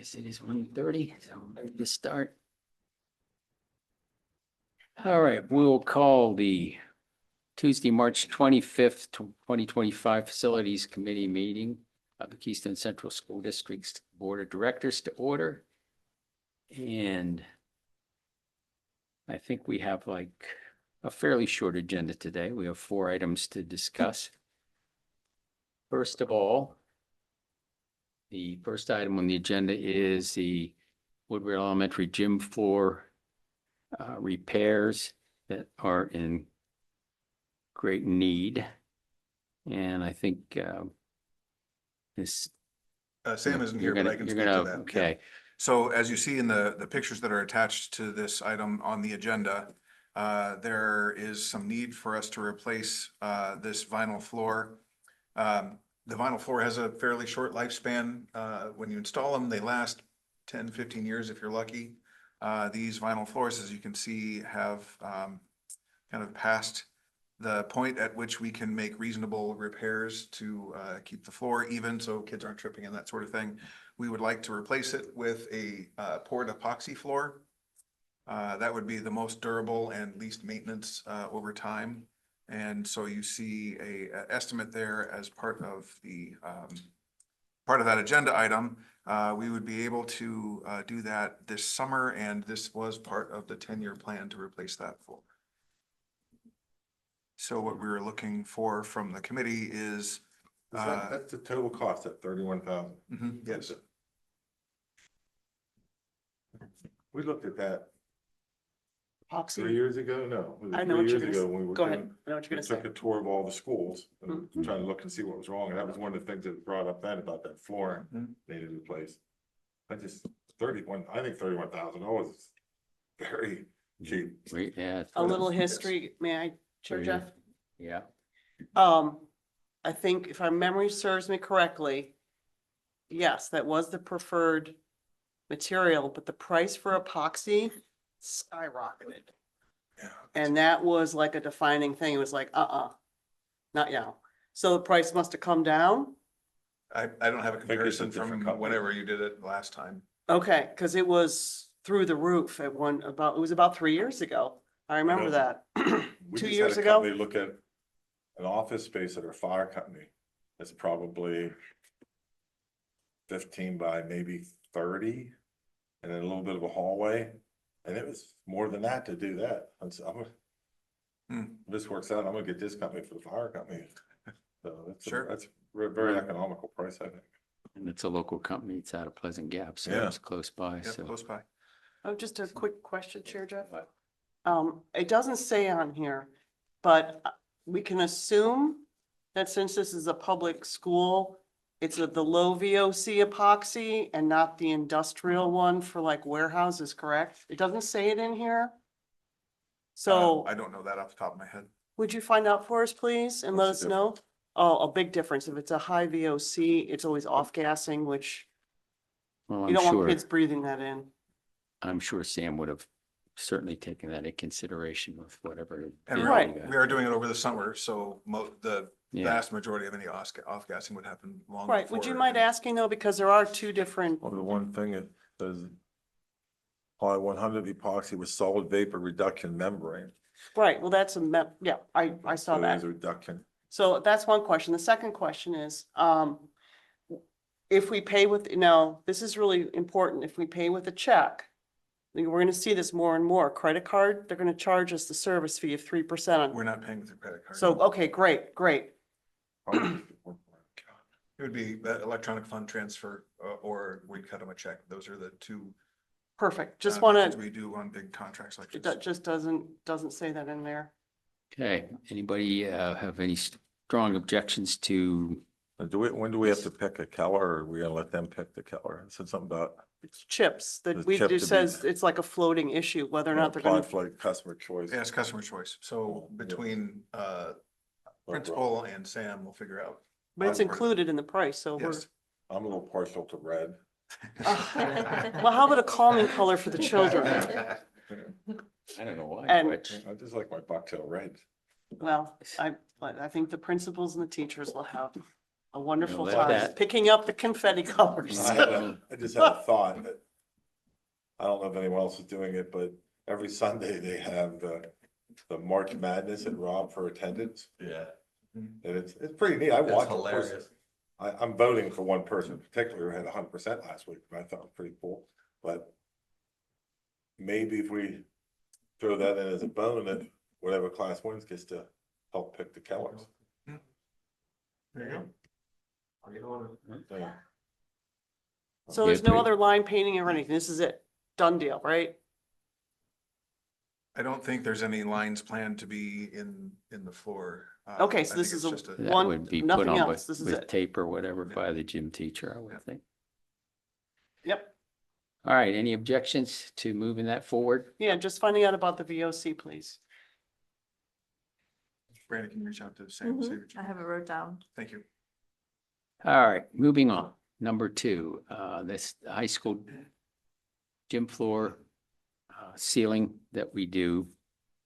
Yes, it is 1:30, so I'm ready to start. All right, we'll call the Tuesday, March 25th, 2025 Facilities Committee meeting of the Keystone Central School District's Board of Directors to order. And I think we have like a fairly short agenda today. We have 4 items to discuss. First of all, the first item on the agenda is the Woodward Elementary gym floor repairs that are in great need. And I think this. Sam isn't here, but I can speak to that. Okay. So as you see in the pictures that are attached to this item on the agenda, there is some need for us to replace this vinyl floor. The vinyl floor has a fairly short lifespan. When you install them, they last 10, 15 years if you're lucky. These vinyl floors, as you can see, have kind of passed the point at which we can make reasonable repairs to keep the floor even so kids aren't tripping and that sort of thing. We would like to replace it with a poured epoxy floor. That would be the most durable and least maintenance over time. And so you see a estimate there as part of the part of that agenda item. We would be able to do that this summer, and this was part of the 10-year plan to replace that floor. So what we were looking for from the committee is that's the total cost at 31,000. Yes. We looked at that Epoxy. 3 years ago. No, I know what 3 you're years gonna ago when we were Go ahead. doing, I know what you're we gonna say. took a tour of all the schools and Mhm. trying to look and see what was wrong. And that was one of the things that was brought up then about that flooring needed replaced. I think 31,000 is very cheap. Yeah. A little history, may I, Chair Jeff? Yeah. I think if our memory serves me correctly, yes, that was the preferred material, but the price for epoxy skyrocketed. Yeah. And that was like a defining thing. It was like, not now. So the price must have come down? I don't have a it's a comparison different from company. whenever you did it last time. Okay, because it was through the roof at it was about 3 years ago. I remember know. that. We 2 just years had a ago? company look at an office space at our fire company. It's probably 15 by maybe 30, and then a little bit of a hallway. And it was more than that to do that. This works out. I'm gonna get this company for the fire company. So that's Sure. that's a very economical price, I think. And it's a local company. It's out of Pleasant Gap, so Yeah. it's close by. Yep, So close by. Oh, just a quick question, Chair Jeff. It doesn't say on here, but we can assume that since this is a public school, it's the low VOC epoxy and not the industrial one for like warehouses, correct? It doesn't say it in here. So I don't know that off the top of my head. would you find out for us, please, and let What's us the know? Oh, a big difference. If it's a high VOC, it's always off gassing, which well, you don't want sure, kids breathing that in. I'm sure Sam would have certainly taken that into consideration with whatever. And bid Right. we got. we are doing it over the summer, so the Yeah. vast majority of any off-gassing would happen long Right, before. would you mind asking though, because there are two different, Well, the one thing it says, Poly 100 epoxy with solid vapor reduction membrane. right, well, that's yeah, I saw So that. there's a reduction. So that's one question. The second question is, if we pay with, now, this is really important, if we pay with a check, we're gonna see this more and more. Credit card, they're gonna charge us the service fee of 3%. We're not paying with your credit card. So, okay, great. It would be electronic fund transfer or we'd cut them a check. Those are the two. Perfect. Just methods wanna, we do on big contracts like it this. just doesn't say that in there. Okay, anybody have any strong objections to, When do we have to pick a color, or are we gonna let them pick the color? It said something about It's chips that The we chip just to be- says it's like a floating issue, whether or not they're apply gonna, for like customer choice. Yeah, it's customer choice. So between principal and Sam, we'll figure out. but it's included in the price, so we're. Yes. I'm a little partial to red. Well, how about a calming color for the children? I don't know why. And- but- I just like my bucktail red. Well, I think the principals and the teachers will have a wonderful let time, that- picking up the confetti colors. I just had a thought that, I don't know if anyone else is doing it, but every Sunday they have the March Madness at Rob for attendance. Yeah. And it's pretty neat. I It's watch it. hilarious. I'm voting for one person in particular who had 100% last week, and I thought it was pretty cool. But maybe if we throw that in as a bone, that whatever class wins gets to help pick the colors. There you go. Are you on it? Yeah. So there's no agree. other line painting or anything. This is it. Done deal, right? I don't think there's any lines planned to be in the floor. Okay, I so this think is it's a- just That One- would be put nothing on else. with, This is with it. tape or whatever Yeah. by the gym teacher, I Yeah. would think. Yep. All right, any objections to moving that forward? Yeah, just finding out about the VOC, please. Brandon, can you reach out to Sam? see what you- I have it wrote down. Thank you. All right, moving on. Number two, this high school gym floor ceiling that we do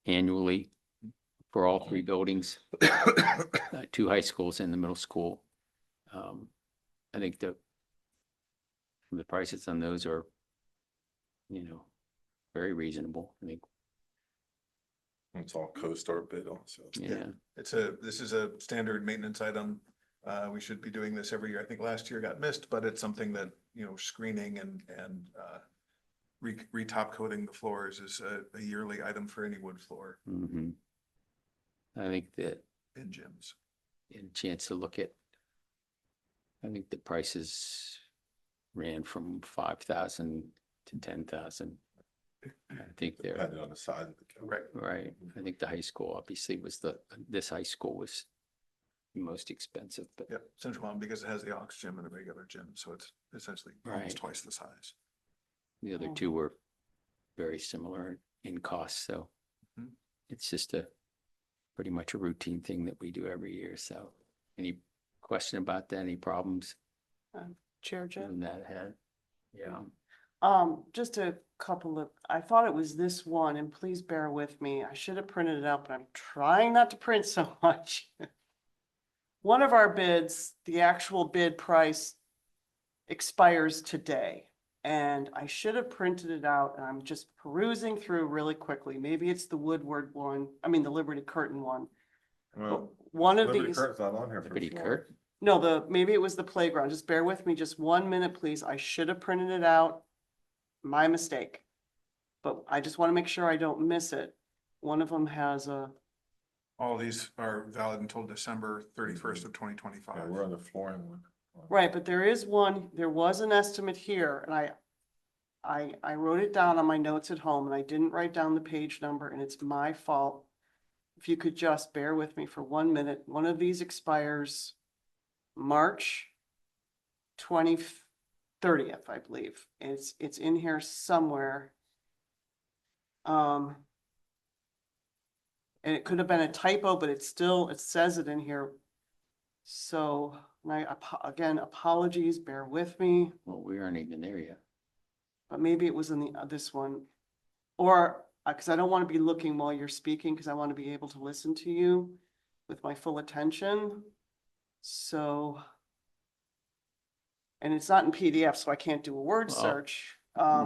annually for all three buildings, two high schools and the middle school. I think the prices on those are, very reasonable. I think, It's all co-star bid also. yeah. This is a standard maintenance item. We should be doing this every year. I think last year got missed, but it's something that, screening and re-top coating the floors is a yearly item for any wood floor Mhm. I think that in gyms. a chance to look at, I think the prices ran from 5,000 to 10,000. I think they're, Depending on the size of the color. Right. right. I think the high school obviously this high school was the most expensive, but Yep, Central Mountain, because it has the aux gym and a regular gym, so it's essentially Right. almost twice the size. the other Oh. two were very similar in cost, so Mhm. it's just pretty much a routine thing that we do every year, so any question about that, any problems Chair Jeff? in that head? Yeah. Just a couple of, I thought it was this one, and please bear with me. I should have printed it out, but I'm trying not to print so much. One of our bids, the actual bid price expires today. And I should have printed it out, and I'm just perusing through really quickly. Maybe it's the Woodward one, the Liberty Curtain one. Well, One of Liberty these, Curtain's not on here for Pretty floor. Kurt? no, maybe it was the playground. Just bear with me just 1 minute, please. I should have printed it out. My mistake. But I just want to make sure I don't miss it. One of them has a, All these are valid until December 31st of 2025. Yeah, we're on the flooring one. right, but there is one, there was an estimate here, and I wrote it down on my notes at home, and I didn't write down the page number, and it's my fault. If you could just bear with me for 1 minute, one of these expires March 30th, I believe. It's in here somewhere. And it could have been a typo, but it says it in here. So, again, apologies, bear with me, Well, we aren't even there yet. but maybe it was in this one. Or, because I don't want to be looking while you're speaking, because I want to be able to listen to you with my full attention. So. And it's not in PDF, so I can't do a word Well, search.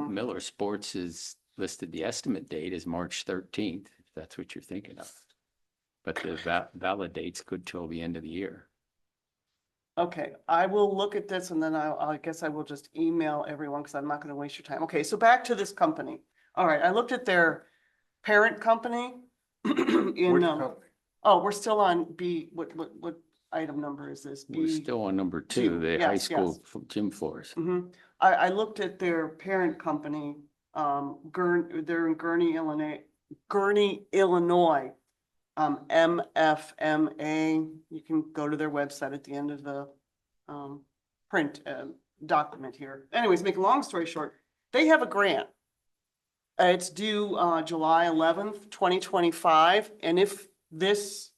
Miller Sports is listed, the estimate date is March 13th, if that's what you're thinking of. But the valid date's good till the end of the year. Okay, I will look at this and then I guess I will just email everyone because I'm not going to waste your time. Okay, so back to this company. All right, I looked at their parent company. Which In, company? oh, we're still on B, what item number is this? We're B. still on number two, two, the high yes, school gym floors. Mhm. I looked at their parent company, they're in Gurnee, Illinois. MFMA, you can go to their website at the end of the, print, document here. Anyways, make a long story short, they have a grant. It's due, July 11th, 2025, and if this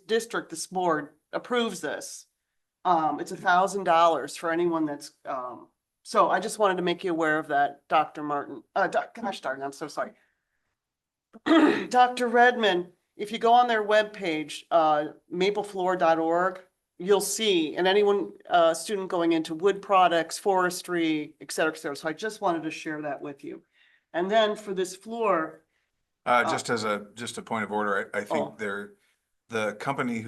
district, this board approves this, it's $1,000 for anyone that's, so I just wanted to make you aware of that, Dr. Martin, gosh darn, I'm so sorry. Dr. Redmond, if you go on their webpage, maplefloor.org, you'll see, and anyone, student going into wood products, forestry, et cetera, et cetera. So I just wanted to share that with you. And then for this floor, Just as just a point of order, I Oh. think the company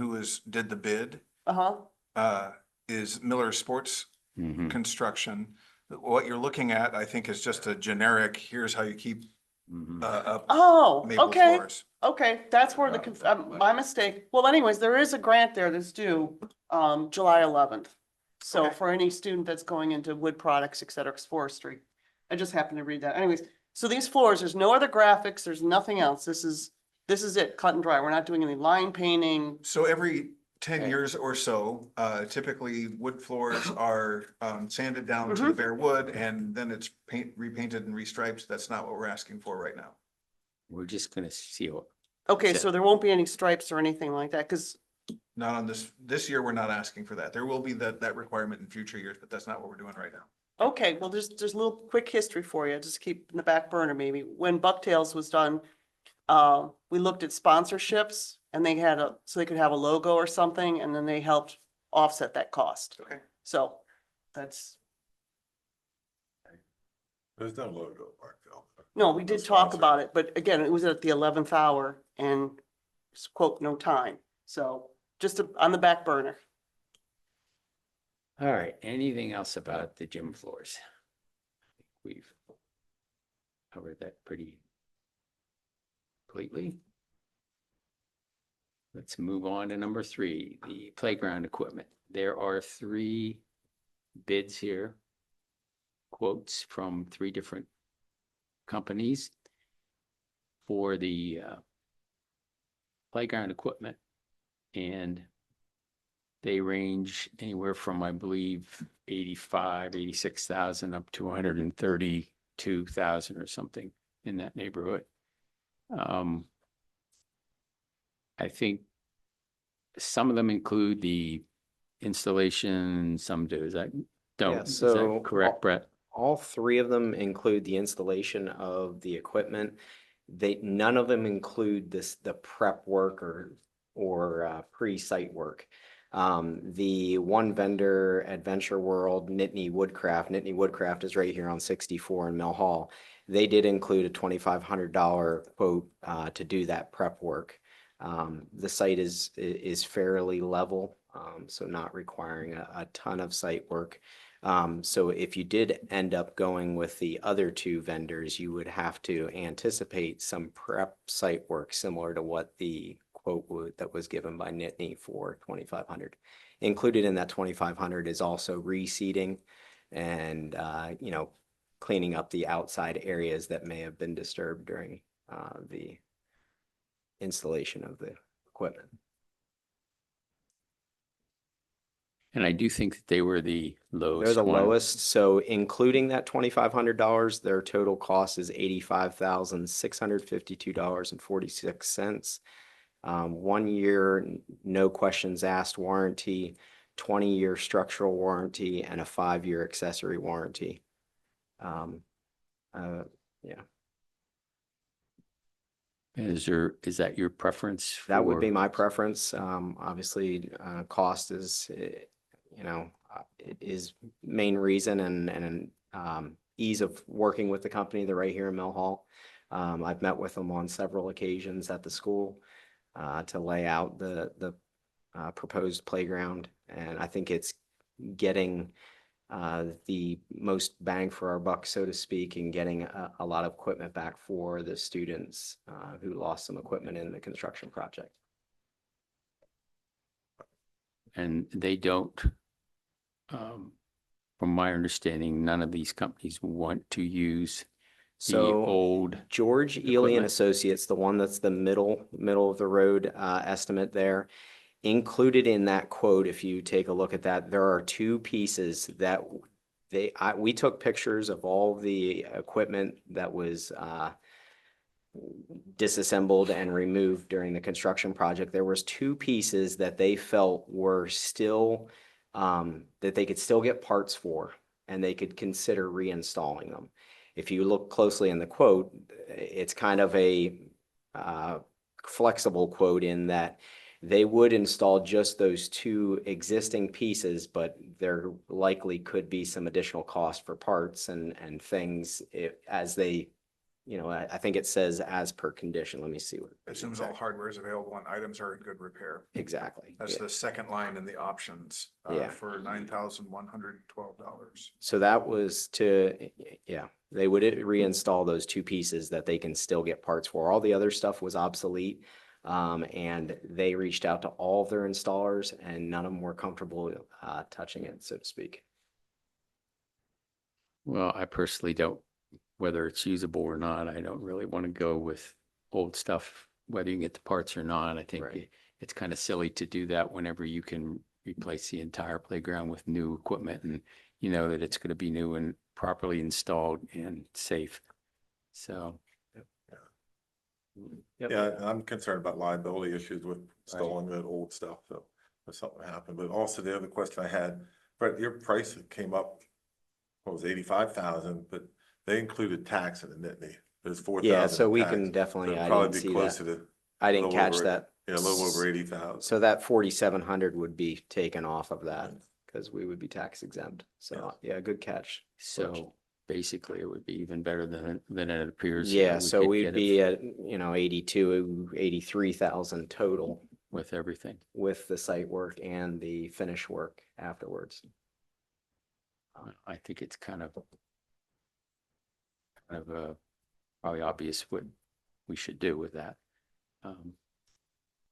did the bid, uh-huh, is Miller Sports Mhm, Construction. What you're looking at, I think, is just a generic, here's how you keep, mhm. up oh, maple okay. floors. Okay, that's where my mistake. Well, anyways, there is a grant there that's due, July 11th. So Okay. for any student that's going into wood products, et cetera, forestry. I just happened to read that. Anyways, so these floors, there's no other graphics, there's nothing else. This is it, cut and dry. We're not doing any line painting. So every 10 Okay. years or so, typically wood floors are sanded down to the bare wood and then it's repainted and restriped. That's not what we're asking for right now. We're just gonna seal. Okay, That's so there won't be any stripes or anything like that, because, Not on this year, we're not asking for that. There will be that requirement in future years, but that's not what we're doing right now. okay, well, there's a little quick history for you, just keep in the back burner maybe. When Bucktails was done, we looked at sponsorships and they had so they could have a logo or something, and then they helped offset that cost. Okay. So that's, There's no logo, Markville. no, we did No talk sponsor. about it, but again, it was at the 11th hour and quote, no time. So just on the back burner. All right, anything else about the gym floors? We've covered that pretty completely. Let's move on to number 3, the playground equipment. There are 3 bids here, quotes from 3 different companies for the playground equipment. And they range anywhere from, I believe, 86,000 up to 132,000 or something in that neighborhood. I think some of them include the installation, some do. Is that, don't, is that so correct, Brett? All 3 of them include the installation of the equipment. None of them include the prep work or pre-site work. The one vendor, Adventure World, Nittany Woodcraft is right here on 64 in Mill Hall. They did include a $2,500 quote to do that prep work. The site is fairly level, so not requiring a ton of site work. So if you did end up going with the other 2 vendors, you would have to anticipate some prep site work similar to what the quote that was given by Nittany for 2,500. Included in that 2,500 is also reseeding and, cleaning up the outside areas that may have been disturbed during the installation of the equipment. And I do think that they were the lowest. They're the one. lowest, so including that $2,500, their total cost is $85,652.46. 1 year, no questions asked warranty, 20-year structural warranty, and a 5-year accessory warranty. Yeah, Is that your preference? that would be for- my preference. Obviously, cost is, is main reason and ease of working with the company. They're right here in Mill Hall. I've met with them on several occasions at the school to lay out the proposed playground, and I think it's getting the most bang for our buck, so to speak, and getting a lot of equipment back for the students who lost some equipment in the construction project. And they don't, from my understanding, none of these companies want to use the So old. George Ely and equipment. Associates, the one that's the middle of the road estimate there. Included in that quote, if you take a look at that, there are 2 pieces that we took pictures of all the equipment that was disassembled and removed during the construction project. There was 2 pieces that they felt were still, that they could still get parts for, and they could consider reinstalling them. If you look closely in the quote, it's kind of a flexible quote in that They would install just those two existing pieces, but there likely could be some additional cost for parts and things as they, I think it says as per condition. Let me see what. Assumes all hardware is available and items are in good repair. Exactly. That's yeah. the second line in the options, Yeah. for $9,112. So that was they would reinstall those two pieces that they can still get parts for. All the other stuff was obsolete. And they reached out to all of their installers and none of them were comfortable, touching it, so to speak. Well, I personally don't, whether it's usable or not, I don't really want to go with old stuff, whether you can get the parts or not. I think Right. it's kind of silly to do that whenever you can replace the entire playground with new equipment and you know that it's going to be new and properly installed and safe. So, Yep. Yeah, and I'm concerned about liability issues with stolen good old stuff, so if something happened, but also the other question I had, Brett, your price came up, what was 85,000, but they included tax in it, didn't they? There's 4,000. Yeah, so we tax. can definitely, So it'd I probably didn't be see that. closer to, I didn't little catch over- that. yeah, a little over 80,000. So that 4,700 would be taken off of that because we would be tax exempt. So yeah, good catch. so basically it would be even better than it appears. Yeah, We so could we'd get it be at, 83,000 total with everything. with the site work and the finish work afterwards. I think it's kind of probably obvious what we should do with that.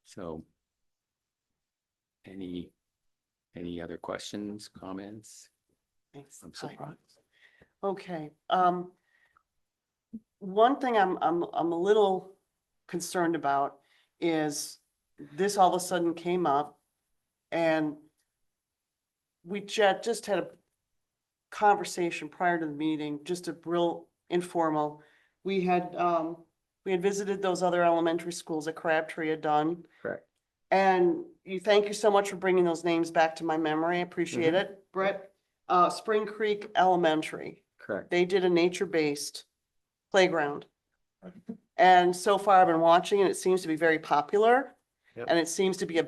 So any other questions, comments? Thanks. I'm Hi. surprised. Okay, one thing I'm a little concerned about is this all of a sudden came up and we just had a conversation prior to the meeting, just a real informal. We had visited those other elementary schools that Crabtree had done. Correct. And thank you so much for bringing those names back to my memory. I appreciate it, Brett. Spring Creek Elementary. Correct. They did a nature-based playground. And so far I've been watching and it seems to be very popular. Yep. And it seems to be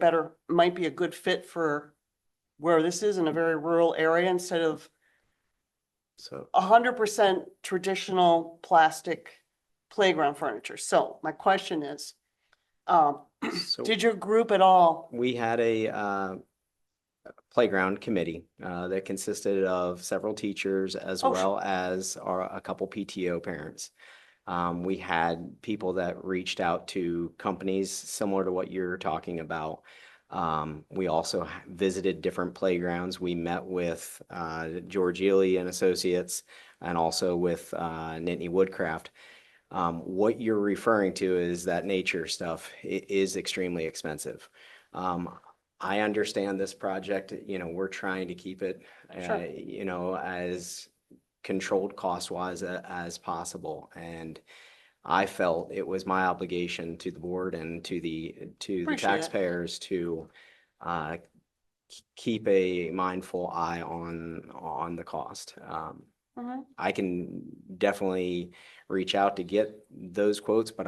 might be a good fit for where this is in a very rural area instead of So 100% traditional plastic playground furniture. So my question is, So did your group at all? we had a playground committee that consisted of several teachers as Oh, well as a couple PTO parents. We had people that reached out to companies similar to what you're talking about. We also visited different playgrounds. We met with George Ely and Associates and also with Nittany Woodcraft. What you're referring to is that nature stuff is extremely expensive. I understand this project, we're trying to keep it, Sure. as controlled cost-wise as possible. And I felt it was my obligation to the board and to the Appreciate it. taxpayers to keep a mindful eye on the cost. Mhm. I can definitely reach out to get those quotes, but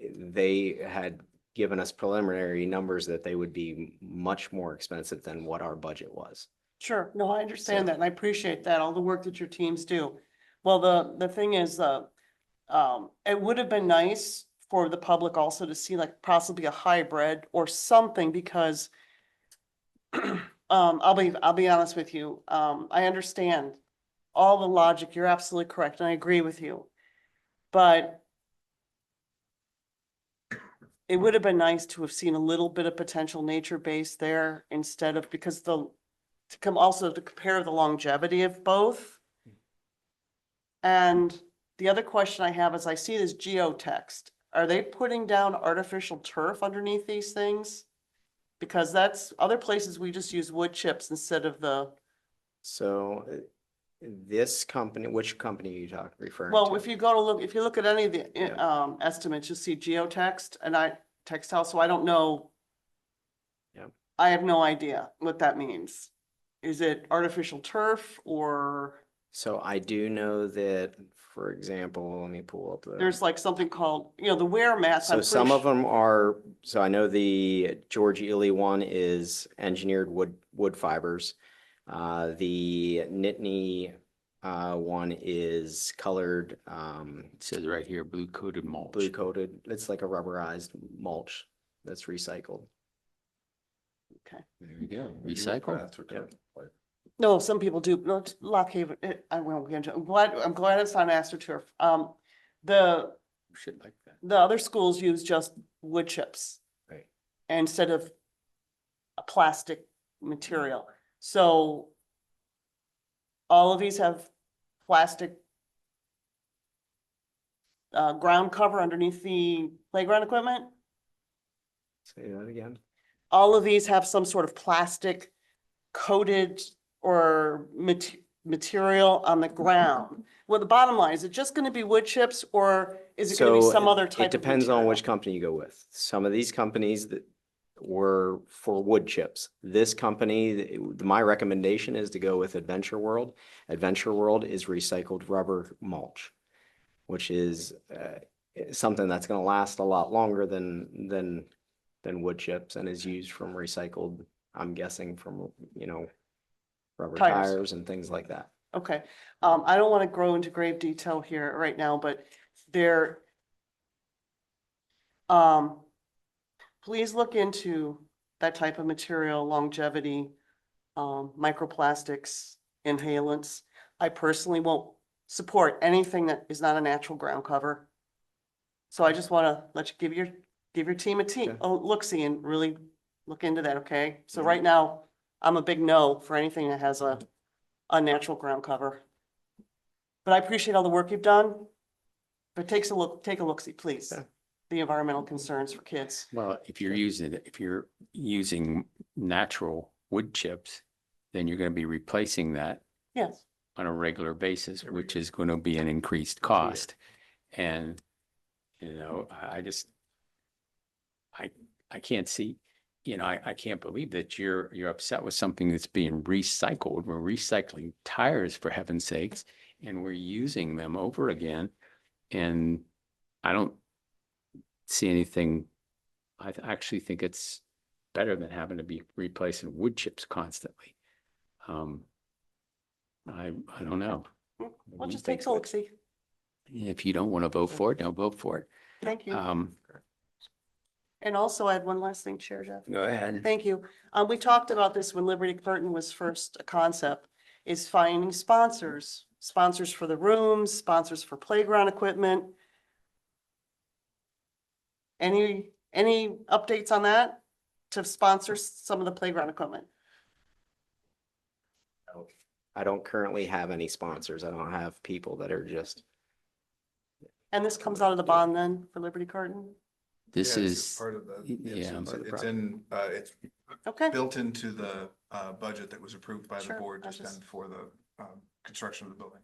they had given us preliminary numbers that they would be much more expensive than what our budget was. Sure, no, I understand So- that and I appreciate that, all the work that your teams do. Well, the thing is, it would have been nice for the public also to see like possibly a hybrid or something because I'll be honest with you, I understand all the logic, you're absolutely correct, and I agree with you. But it would have been nice to have seen a little bit of potential nature base there instead of, because to compare the longevity of both. And the other question I have is I see this geotext. Are they putting down artificial turf underneath these things? Because that's, other places we just use wood chips instead of So this company, which company are you referring to? well, if you look at any of the Yeah. estimates, you'll see geotext and textile, so I don't know. Yeah. I have no idea what that means. Is it artificial turf or? So I do know that, for example, let me pull up the. There's like something called, the wear mats. So some of them are, so I know the George Ely one is engineered wood fibers. The Nittany one is colored, It says right here, blue coated mulch. blue coated. It's like a rubberized mulch that's recycled. Okay. There you go, recycle. Yep. No, some people do. No, it's Lock Haven, I won't get into, I'm glad it's on AstroTurf. The Shit like that. the other schools use just wood chips. Right. Instead of a plastic material. So all of these have plastic ground cover underneath the playground equipment. Say that again. All of these have some sort of plastic coated or material on the ground. Well, the bottom line, is it just gonna be wood chips or is it gonna be some other type It of depends on material? which company you go with. Some of these companies that were for wood chips. This company, my recommendation is to go with Adventure World. Adventure World is recycled rubber mulch, which is something that's going to last a lot longer than wood chips and is used from recycled, I'm guessing from, rubber Tires. tires and things like that. Okay, I don't want to grow into grave detail here right now, but there. Please look into that type of material, longevity, microplastics, inhalants. I personally won't support anything that is not a natural ground cover. So I just want to let you give your team Okay. a look-see and really look into that, okay? So right now, I'm a big no for anything that has a natural ground cover. But I appreciate all the work you've done. But take a look-see, please. Okay. The environmental concerns for kids. Well, if you're using natural wood chips, then you're gonna be replacing that Yes, on a regular basis, which is gonna be an increased cost. And, I just, I can't see, I can't believe that you're upset with something that's being recycled. We're recycling tires, for heaven's sakes, and we're using them over again. And I don't see anything, actually think it's better than having to be replacing wood chips constantly. I don't know. well, What do you just take think, a Rich? look-see. If you don't want to vote for it, don't vote for it. Thank you. Um, And also I had one last thing, Chair Jeff. go ahead. Thank you. We talked about this when Liberty Curtain was first a concept, is finding sponsors. Sponsors for the rooms, sponsors for playground equipment. Any updates on that? To sponsor some of the playground equipment? I don't currently have any sponsors. I don't have people that are just, And this comes out of the bond then for Liberty Curtain? This Yeah, it's is, part of the, yeah, it's part of the it's in, it's Okay, built into the budget that was approved by the Sure, board I just just- then for the construction of the building.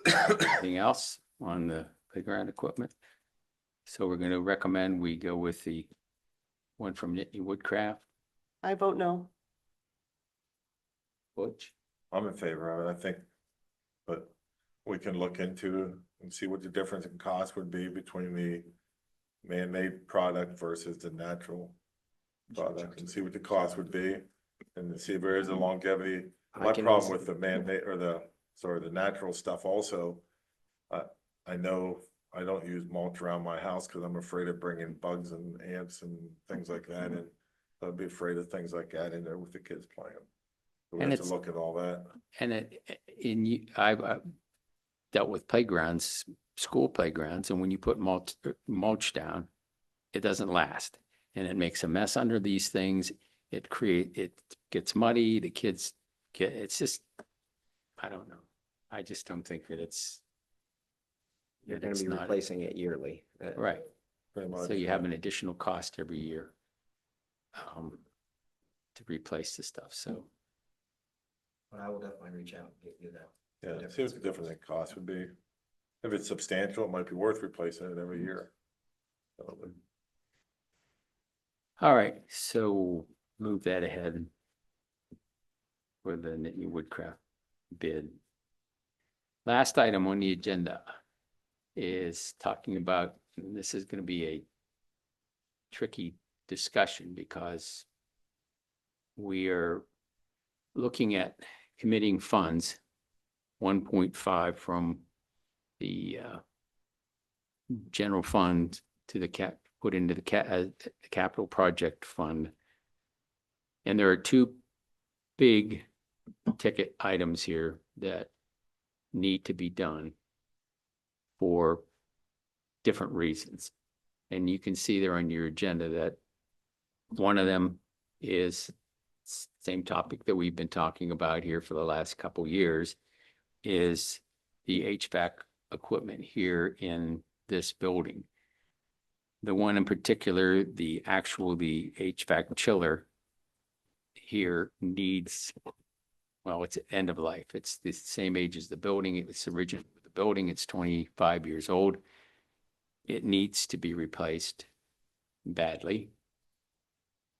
anything else on the playground equipment? So we're going to recommend we go with the one from Nittany Woodcraft, I vote no. Butch. I'm in favor of it, I think. But we can look into and see what the difference in cost would be between the man-made product versus the natural product and see what the cost would be. And see if there is a longevity. I My can problem easily- with the man-made or the natural stuff also. I know I don't use mulch around my house because I'm afraid of bringing bugs and ants and things like that. And I'd be afraid of things like that in there with the kids playing. So we And have to it's- look at all that. And I've dealt with playgrounds, school playgrounds, and when you put mulch down, it doesn't last. And it makes a mess under these things. It gets muddy, the kids it's just, I don't know. I just don't think that you're going to be not replacing it yearly. right. Pretty much. So you have an additional cost every year to replace the stuff. So But I will definitely reach out and get you that. Yeah, see what the difference in cost would be. If it's substantial, it might be worth replacing it every year. So, all right, so move that ahead. for the Nittany Woodcraft bid. Last item on the agenda is talking about, and this is going to be a tricky discussion because we are looking at committing funds, 1.5 from the general fund to the put into the capital project fund. And there are two big ticket items here that need to be done for different reasons. And you can see there on your agenda that one of them is same topic that we've been talking about here for the last couple years, is the HVAC equipment here in this building. The one in particular, the HVAC chiller here needs, well, it's end of life. It's the same age as the building. It's original with the building. It's 25 years old. It needs to be replaced badly.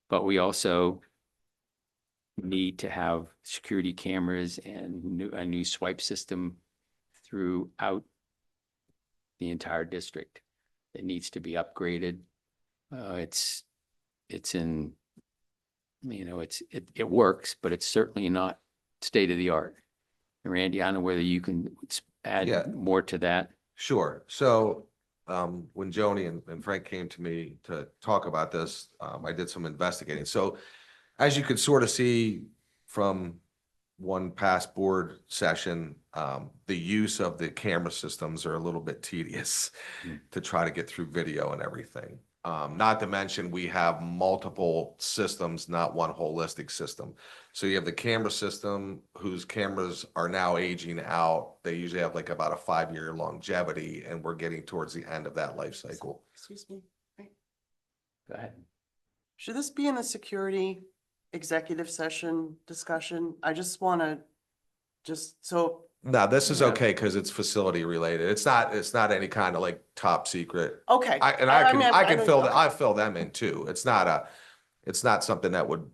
But we also need to have security cameras and a new swipe system throughout the entire district. It needs to be upgraded. It's in, it works, but it's certainly not state of the art. Randy, I don't know whether you can Yeah. add more to that. Sure. So when Joni and Frank came to me to talk about this, I did some investigating. So as you could sort of see from one past board session, the use of the camera systems are a little bit tedious to try to get through video and everything. Not to mention we have multiple systems, not one holistic system. So you have the camera system whose cameras are now aging out. They usually have like about a 5-year longevity, and we're getting towards the end of that life cycle. Excuse me. Go ahead. Should this be in the security executive session discussion? I just want to so, Now, this is Yeah. okay because it's facility related. It's not any kind of like top secret. okay. I can I fill them in too. It's not something that would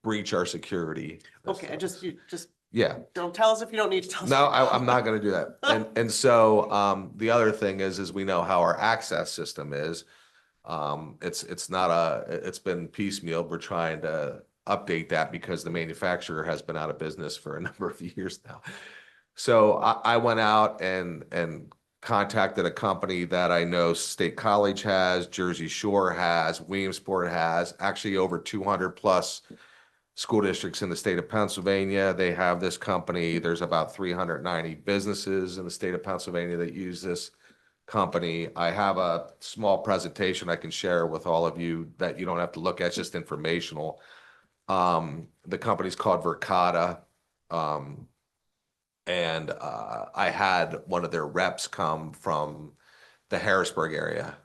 breach our security. Okay, you just Yeah. don't tell us if you don't need to tell us. No, I'm not gonna do that. And so, the other thing is we know how our access system is. It's been piecemeal. We're trying to update that because the manufacturer has been out of business for a number of years now. So I went out and contacted a company that I know State College has, Jersey Shore has, Williamsport has, actually over 200 plus school districts in the state of Pennsylvania. They have this company. There's about 390 businesses in the state of Pennsylvania that use this company. I have a small presentation I can share with all of you that you don't have to look at, it's just informational. The company's called Verkada. And I had one of their reps come from the Harrisburg area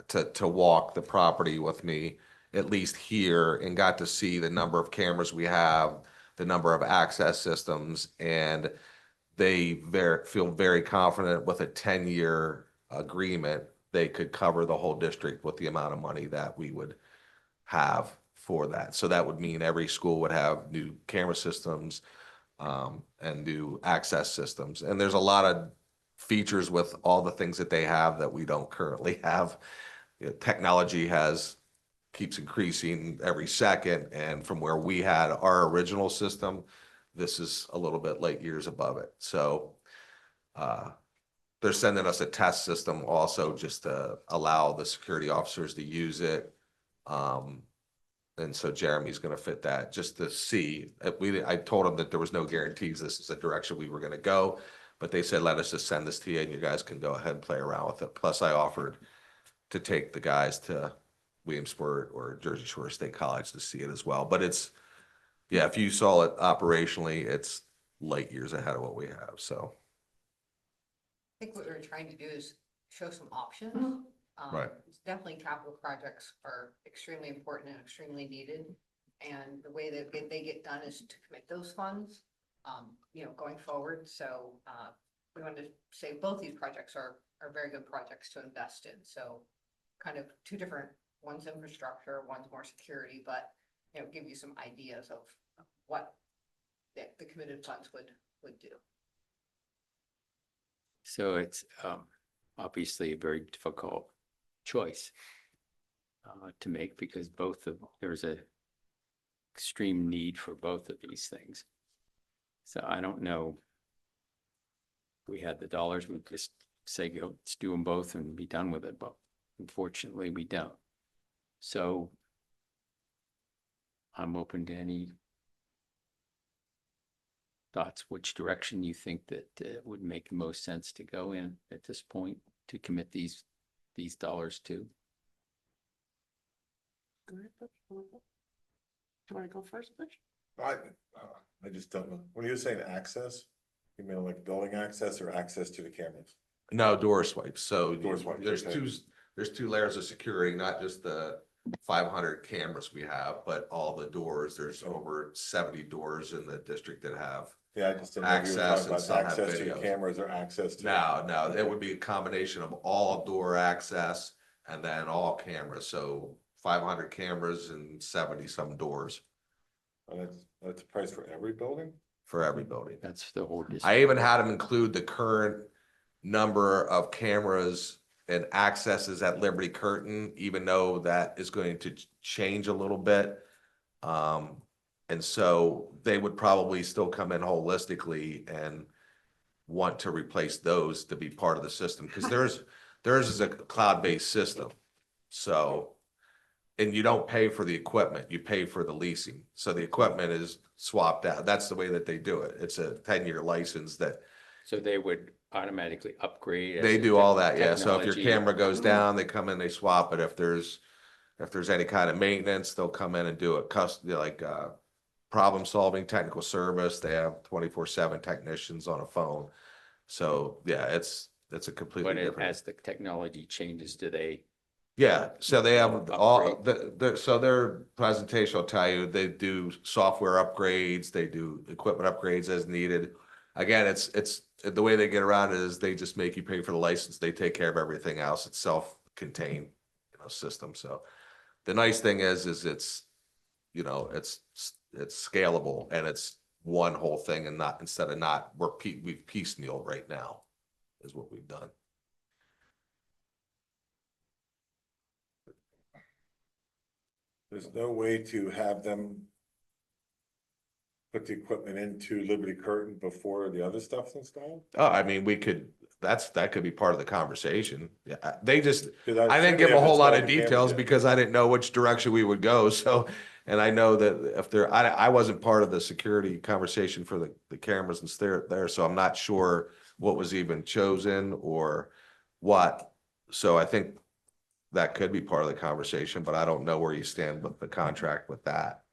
to walk the property with me, at least here, and got to see the number of cameras we have, the number of access systems, and they feel very confident with a 10-year agreement, they could cover the whole district with the amount of money that we would have for that. So that would mean every school would have new camera systems, and new access systems. And there's a lot of features with all the things that they have that we don't currently have. Technology keeps increasing every second. And from where we had our original system, this is a little bit light years above it. So they're sending us a test system also just to allow the security officers to use it. And so Jeremy's going to fit that just to see. I told him that there was no guarantees this is the direction we were going to go, but they said, let us just send this to you and you guys can go ahead and play around with it. Plus I offered to take the guys to Williamsport or Jersey Shore State College to see it as well. But if you saw it operationally, it's light years ahead of what we have. So. I think what we were trying to do is show some options. Right. Definitely capital projects are extremely important and extremely needed. And the way that they get done is to commit those funds, going forward. So we wanted to say both these projects are very good projects to invest in. So kind of two different, one's infrastructure, one's more security, but give you some ideas of what that the committed funds would do. So it's obviously a very difficult choice to make because there's a extreme need for both of these things. So I don't know. If we had the dollars, we'd just say, go, let's do them both and be done with it, but unfortunately we don't. So I'm open to any thoughts, which direction you think that would make the most sense to go in at this point to commit these dollars to. Go ahead, Butch. Do you want to go first, Butch? I just don't know. When you're saying access, you mean like building access or access to the cameras? No, door swipes. So Door swipes, there's okay. there's two layers of security, not just the 500 cameras we have, but all the doors. There's over 70 doors in the district that have. Yeah, I just didn't know if you were Access talking and about some have access to the videos. cameras or access to. No, it would be a combination of all door access and then all cameras. So 500 cameras and 70 some doors And that's the price for every building? for every building. That's the whole district. I even had them include the current number of cameras and accesses at Liberty Curtain, even though that is going to change a little bit. And so they would probably still come in holistically and want to replace those to be part of the system, because theirs is a cloud-based system. So, and you don't pay for the equipment, you pay for the leasing. So the equipment is swapped out. That's the way that they do it. It's a 10-year license that So they would automatically upgrade. as they the do all that, yeah. So if your technology- camera goes down, they come in, they swap it. If there's any kind of maintenance, they'll come in and do it like problem solving, technical service. They have 24/7 technicians on a phone. So yeah, it's a completely But different. as the technology changes, do they? Yeah, so they have all, Upgrade. so their presentation will tell you, they do software upgrades, they do equipment upgrades as needed. Again, it's, the way they get around it is they just make you pay for the license, they take care of everything else, it's self-contained, system, so. The nice thing is it's, it's scalable and it's one whole thing and not, instead of not, we've piecemeal right now, is what we've done. There's no way to have them put the equipment into Liberty Curtain before the other stuff's installed? Oh, I mean, that could be part of the conversation. Yeah, they just, 'Cause I assume didn't give they a haven't whole lot of installed the cameras details yet. because I didn't know which direction we would go, so. And I know that if I wasn't part of the security conversation for the cameras and there, so I'm not sure what was even chosen or what. So I think that could be part of the conversation, but I don't know where you stand with the contract with that.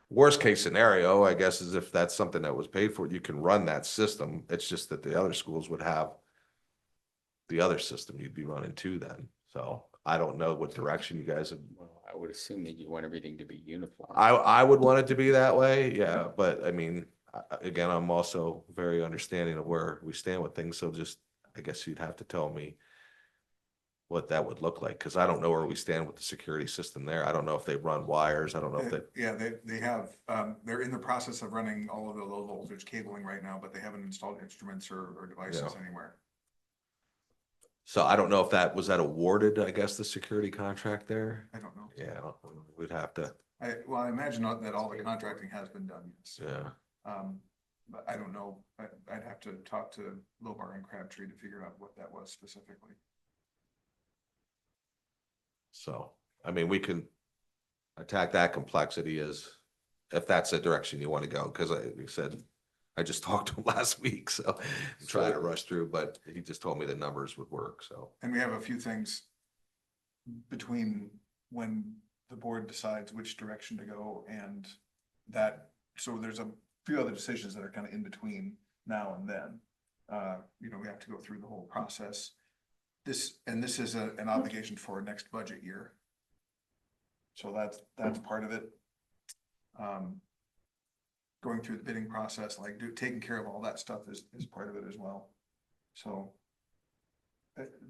Worst case scenario, I guess, is if that's something that was paid for, you can run that system. It's just that the other schools would have the other system you'd be running too then. So I don't know what direction you guys have. Well, I would assume that you want everything to be uniform. I would want it to be that way, yeah, but I mean, again, I'm also very understanding of where we stand with things, so just, I guess you'd have to tell me what that would look like, because I don't know where we stand with the security system there. I don't know if they run wires, I don't know if they. Yeah, they have, they're in the process of running all of the low voltage cabling right now, but they haven't installed instruments or devices Yeah. anywhere. So I don't know if that awarded, I guess, the security contract there. I don't know. Yeah, we'd have to, Well, I imagine that all the contracting has been done, yes. yeah. But I don't know. I'd have to talk to Lobar and Crabtree to figure out what that was specifically. So, I mean, we can attack that complexity as, if that's the direction you want to go, because like you said, I just talked to him last week, so I'm trying to rush through, but he just told me the numbers would work, so. And we have a few things between when the board decides which direction to go and that, so there's a few other decisions that are kind of in between now and then. We have to go through the whole process. This is an obligation for next budget year. So that's part of it. Going through the bidding process, taking care of all that stuff is part of it as well. So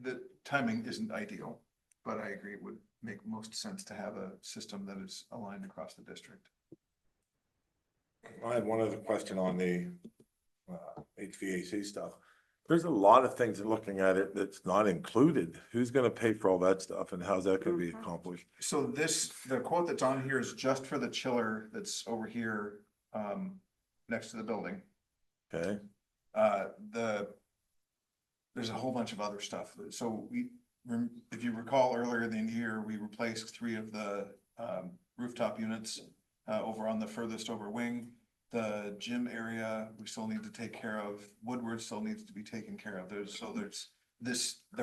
the timing isn't ideal, but I agree it would make most sense to have a system that is aligned across the district. I had one other question on the HVAC stuff. There's a lot of things in looking at it that's not included. Who's gonna pay for all that stuff and how's that gonna be accomplished? So the quote that's on here is just for the chiller that's over here, next to the building. Okay, There's a whole bunch of other stuff. So if you recall earlier in the year, we replaced 3 of the rooftop units over on the furthest over wing. The gym area, we still need to take care of. Woodward still needs to be taken care of. The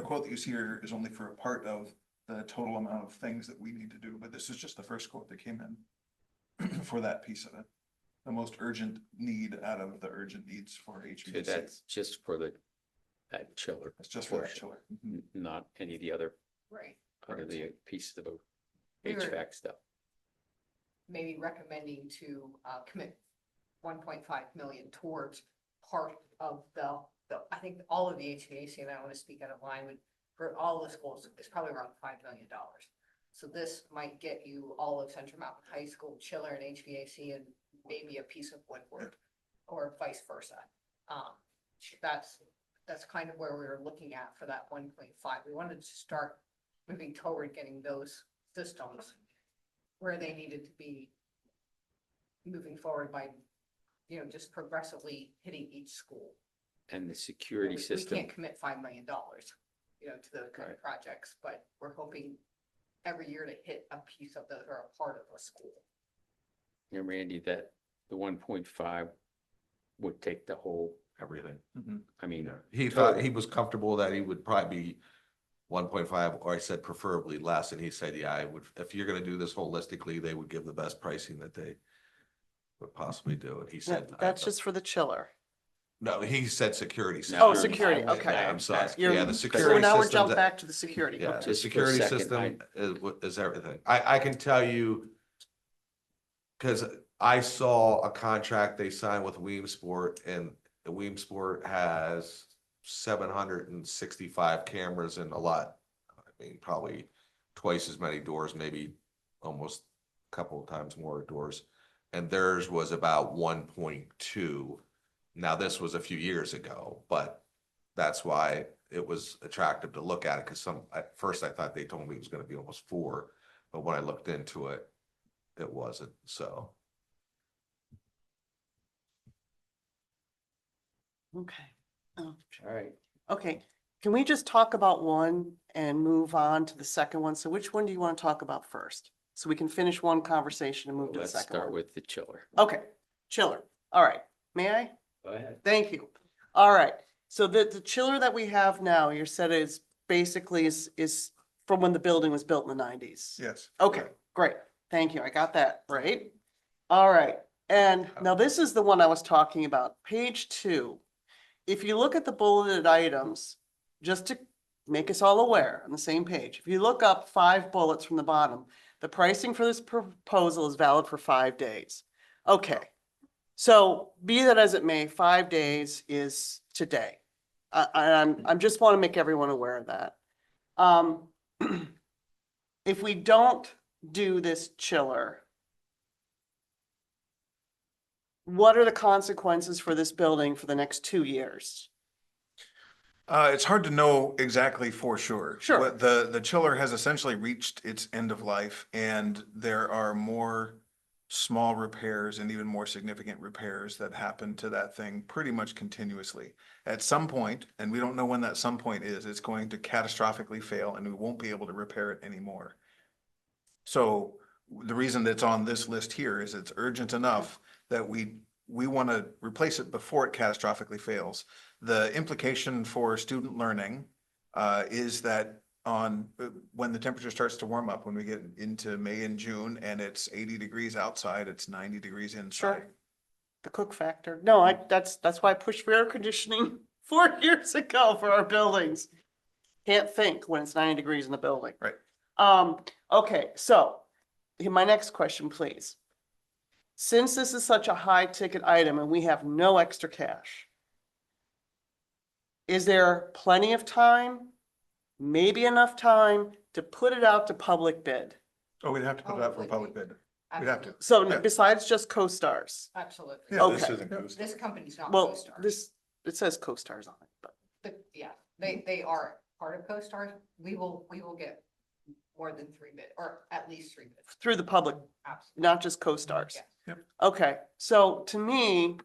quote that you see here is only for a part of the total amount of things that we need to do, but this is just the first quote that came in for that piece of it. The most urgent need out of the urgent needs for So HVAC. that's just for that chiller. That's just for that portion, chiller. Mhm. Not any of the other, Right. other the pieces of We were- HVAC stuff. Maybe recommending to commit 1.5 million towards part of I think all of the HVAC, and I don't want to speak out of line, but for all the schools, it's probably around $5 million. So this might get you all of Central Mountain High School chiller and HVAC and maybe a piece of Woodward or vice versa. That's kind of where we were looking at for that 1.5. We wanted to start moving toward getting those systems where they needed to be moving forward by, just progressively hitting each school. And the security We system, can't commit $5 million, to those kind of projects, but we're hoping every year to hit a piece of or a part of a school. Randy, that the 1.5 would take the whole, Everything. I mean, He thought, he was comfortable that he would probably be 1.5, or I said preferably less, and he said, yeah, I would, if you're gonna do this holistically, they would give the best pricing that they would possibly do, and he said. That's just for the chiller. No, he said security. Oh, system. security, okay. I'm sorry, You're- yeah, the So security now we're system. jumping back to the security. Yeah, Okay. the Just for a security second, system is everything. I can tell you, because I saw a contract they signed with Weemsport, and the Weemsport has 765 cameras and a lot. I mean, probably twice as many doors, maybe almost a couple of times more doors. And theirs was about 1.2. Now, this was a few years ago, but that's why it was attractive to look at it, because at first I thought they told me it was gonna be almost 4, but when I looked into it, it wasn't, so. Okay. Oh, all right. okay. Can we just talk about one and move on to the second one? So which one do you want to talk about first? So we can finish one conversation and move to the Let's second start one. with the chiller. Okay, chiller. All right. May I? Go ahead. Thank you. All right. So the chiller that we have now, you said is basically is from when the building was built in the 90s. Yes. Okay, great. Thank you. I got that right. All right. And now this is the one I was talking about, page 2. If you look at the bulleted items, just to make us all aware on the same page, if you look up 5 bullets from the bottom, the pricing for this proposal is valid for 5 days. Okay. So be that as it may, 5 days is today. I'm just want to make everyone aware of that. If we don't do this chiller, what are the consequences for this building for the next 2 years? It's hard to know exactly for sure. Sure. But the chiller has essentially reached its end of life, and there are more small repairs and even more significant repairs that happen to that thing pretty much continuously. At some point, and we don't know when that some point is, it's going to catastrophically fail and we won't be able to repair it anymore. So the reason that's on this list here is it's urgent enough that we want to replace it before it catastrophically fails. The implication for student learning is that when the temperature starts to warm up, when we get into May and June and it's 80 degrees outside, it's 90 degrees inside. Sure. The cook factor. No, that's why I pushed for air conditioning 4 years ago for our buildings. Can't think when it's 90 degrees in the building. Right. Okay, so my next question, please. Since this is such a high ticket item and we have no extra cash, is there plenty of time, maybe enough time to put it out to public bid? Oh, we'd have to put it out for a public bid. We'd have to. So Yeah. besides just Co-Stars? Absolutely. Yeah, This Okay. isn't CoStar. This company's not Well, CoStar. it says Co-Stars on it, but, Yeah, they are part of CoStar. We will get more than 3 bids, or at least 3 bids. through the public, Absolutely. not just Co-Stars. Yes. Yep. Okay, so to me,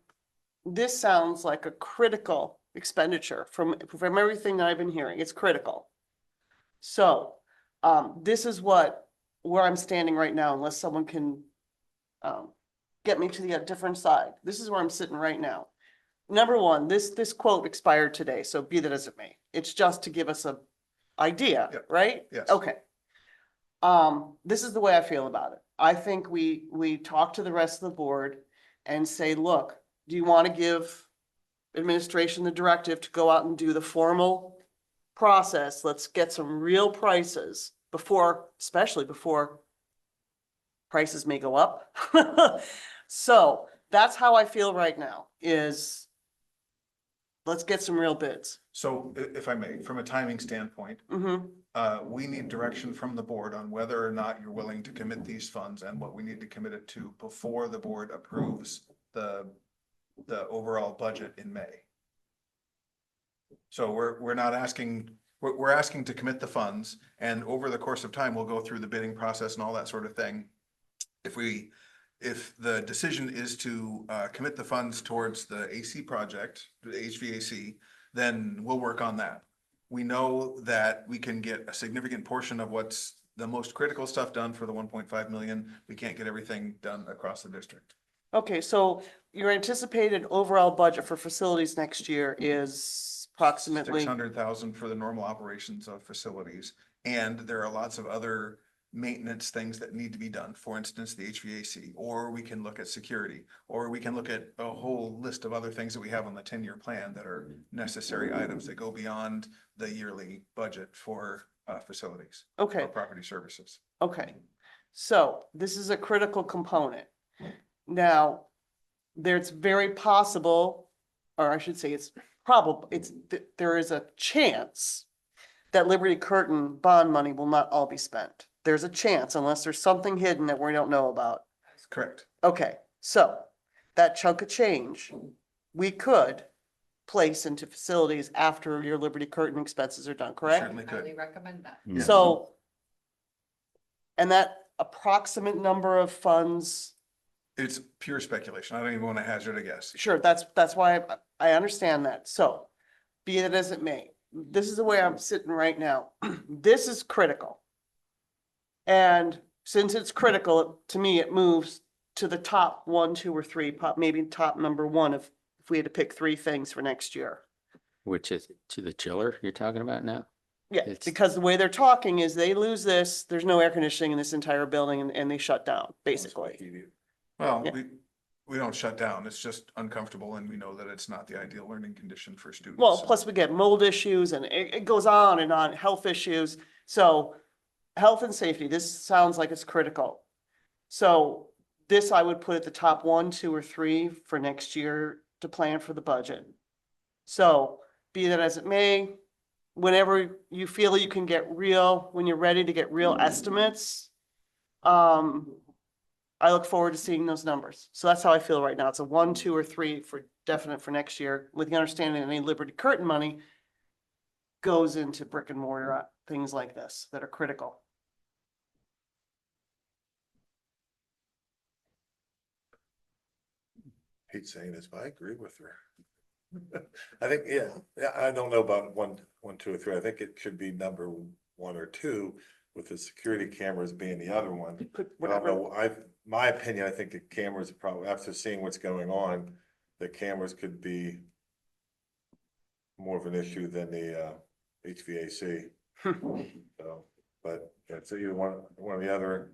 this sounds like a critical expenditure from everything that I've been hearing. It's critical. So, this is where I'm standing right now, unless someone can, get me to the different side. This is where I'm sitting right now. Number one, this quote expired today, so be that as it may. It's just to give us a idea, Yep. right? Yes. Okay. This is the way I feel about it. I think we talk to the rest of the board and say, look, do you want to give administration the directive to go out and do the formal process? Let's get some real prices before, especially before prices may go up. So that's how I feel right now is let's get some real bids. So if I may, from a timing standpoint, Mm-hmm. we need direction from the board on whether or not you're willing to commit these funds and what we need to commit it to before the board approves the overall budget in May. So we're not asking, we're asking to commit the funds, and over the course of time, we'll go through the bidding process and all that sort of thing. If the decision is to commit the funds towards the AC project, the HVAC, then we'll work on that. We know that we can get a significant portion of what's the most critical stuff done for the 1.5 million. We can't get everything done across the district. Okay, so your anticipated overall budget for facilities next year is approximately, 600,000 for the normal operations of facilities. And there are lots of other maintenance things that need to be done. For instance, the HVAC, or we can look at security, or we can look at a whole list of other things that we have on the 10-year plan that are necessary items that go beyond the yearly budget for facilities okay, or property services. okay. So this is a critical component. Now, there's very possible, or I should say it's probable, there is a chance that Liberty Curtain bond money will not all be spent. There's a chance unless there's something hidden that we don't know about. Correct. Okay, so that chunk of change, we could place into facilities after your Liberty Curtain expenses are done, correct? Certainly could. Highly recommend that. Yeah. So, and that approximate number of funds, It's pure speculation. I don't even want to hazard a guess. sure, that's why I understand that. So, be it as it may, this is the way I'm sitting right now. This is critical. And since it's critical, to me, it moves to the top 1, 2, or 3, maybe top number 1 if we had to pick 3 things for next year. Which is to the chiller you're talking about now? Yeah, It's- because the way they're talking is they lose this, there's no air conditioning in this entire building and they shut down, basically. Well, Yeah. we don't shut down. It's just uncomfortable, and we know that it's not the ideal learning condition for students. Well, plus we get mold issues and it goes on, health issues. So health and safety, this sounds like it's critical. So this I would put at the top 1, 2, or 3 for next year to plan for the budget. So be that as it may, whenever you feel you can get real, when you're ready to get real estimates, I look forward to seeing those numbers. So that's how I feel right now. It's a 1, 2, or 3 for definite for next year, with the understanding that any Liberty Curtain money goes into brick and mortar, things like this that are critical. Hate saying this, but I agree with her. I think, yeah, I don't know about one, 2, or 3. I think it should be number 1 or 2, with the security cameras being the other one. Put I don't whatever, know, my opinion, I think the cameras are probably, after seeing what's going on, the cameras could be more of an issue than the HVAC. So, but it's either one or the other.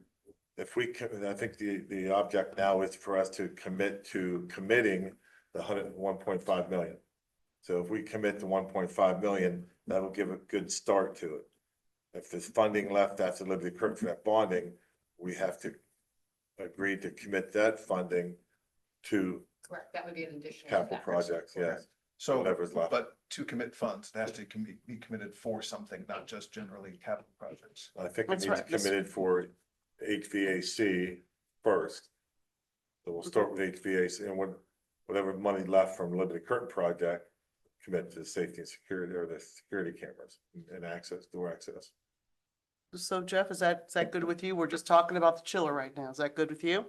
If we can, I think the object now is for us to commit to committing the 1.5 million. So if we commit to 1.5 million, that'll give a good start to it. If there's funding left after Liberty Curtain for that bonding, we have to agree to commit that funding to Correct, that would be an additional. capital effort. projects, yes. So, Whatever's left. but to commit funds, it has to be committed for something, not just generally capital projects. I think it That's needs right. This- committed for HVAC first. So we'll start with HVAC and whatever money left from Limited Curtain project, commit to safety and security or the security cameras and access, door access. So Jeff, is that good with you? We're just talking about the chiller right now. Is that good with you?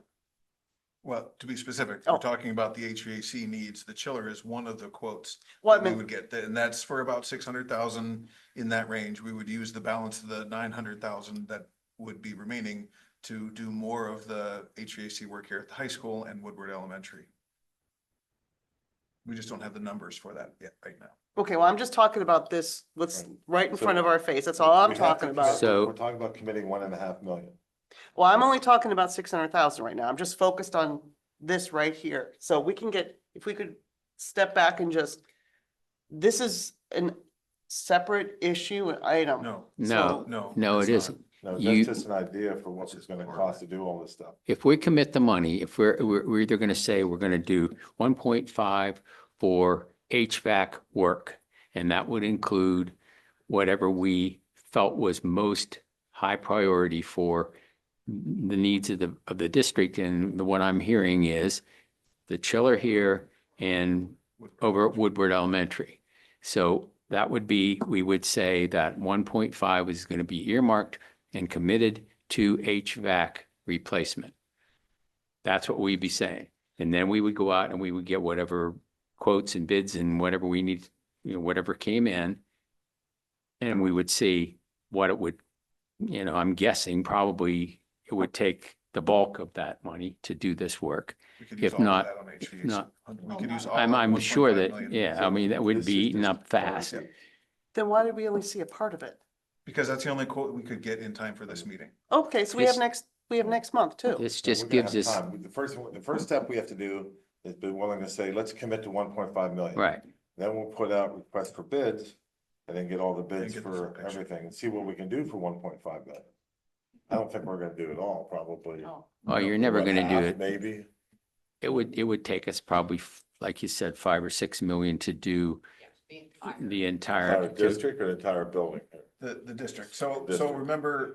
Well, to be specific, Oh. we're talking about the HVAC needs. The chiller is one of the quotes Well, I that we mean, would get, and that's for about 600,000 in that range. We would use the balance of the 900,000 that would be remaining to do more of the HVAC work here at the high school and Woodward Elementary. We just don't have the numbers for that yet right now. okay, well, I'm just talking about this, what's right in So front of our face. That's all I'm We have to talking commit- about. So- We're talking about committing 1.5 million. Well, I'm only talking about 600,000 right now. I'm just focused on this right here. So we can get, if we could step back and just, this is an separate issue and item. No. No, No. no, it's it not. isn't. No, You- that's just an idea for what it's gonna cost to do all this stuff. If we commit the money, if we're either gonna say we're gonna do 1.5 for HVAC work, and that would include whatever we felt was most high priority for the needs of the district. And the what I'm hearing is the chiller here and over at Woodward Elementary. So that would be, we would say that 1.5 is going to be earmarked and committed to HVAC replacement. That's what we'd be saying. And then we would go out and we would get whatever quotes and bids and whatever we need, whatever came in. And we would see what it would, I'm guessing probably it would take the bulk of that money to do this work. We could If use all of not- that on HVAC. not- We could use all I'm of sure 1.5 that, million. yeah, I mean, that would This be is eaten just up fast. part of it. Then why did we only see a part of it? Because that's the only quote we could get in time for this meeting. Okay, so we have next month too. This So just we're gonna gives have us, time. The first step we have to do is be willing to say, let's commit to 1.5 million. right. Then we'll put out requests for bids and then get all the bids get the full for picture. everything and see what we can do for 1.5 million. I don't think we're gonna do it all, probably. Oh. Oh, you're never About going to do half, it. Maybe. It would take us probably, like you said, 5 or 6 million to do the entire- the Entire entire. district or the entire building? The district. So District. remember,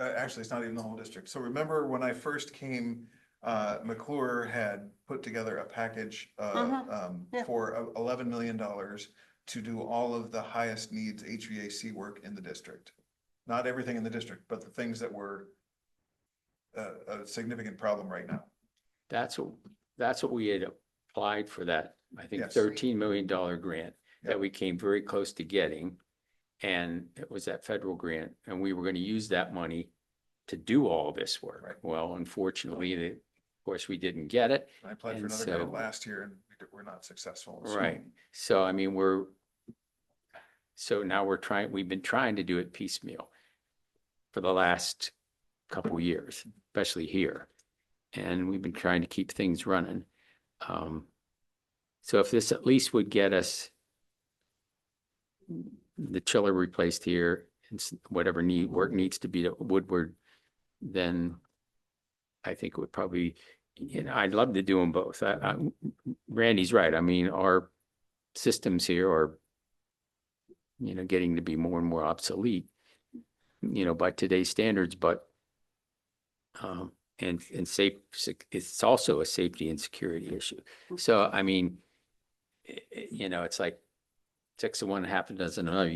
actually, it's not even the whole district. So remember when I first came, McClure had put together a package, yeah. for $11 million to do all of the highest needs HVAC work in the district. Not everything in the district, but the things that were a significant problem right now. That's what we had applied for that, I think, Yes. $13 million grant that Yep. we came very close to getting. And it was that federal grant, and we were going to use that money to do all this work. Right. Well, unfortunately, of course, we didn't get it. I applied for And another so- grant last year and we're not successful. So- Right. So I mean, so now we've been trying to do it piecemeal for the last couple of years, especially here. And we've been trying to keep things running. So if this at least would get us the chiller replaced here and whatever work needs to be at Woodward, then I think it would probably, I'd love to do them both. Randy's right. I mean, our systems here are, getting to be more and more obsolete, by today's standards, but and safe, it's also a safety and security issue. So, I mean, it's like 6 of one, half a dozen of another.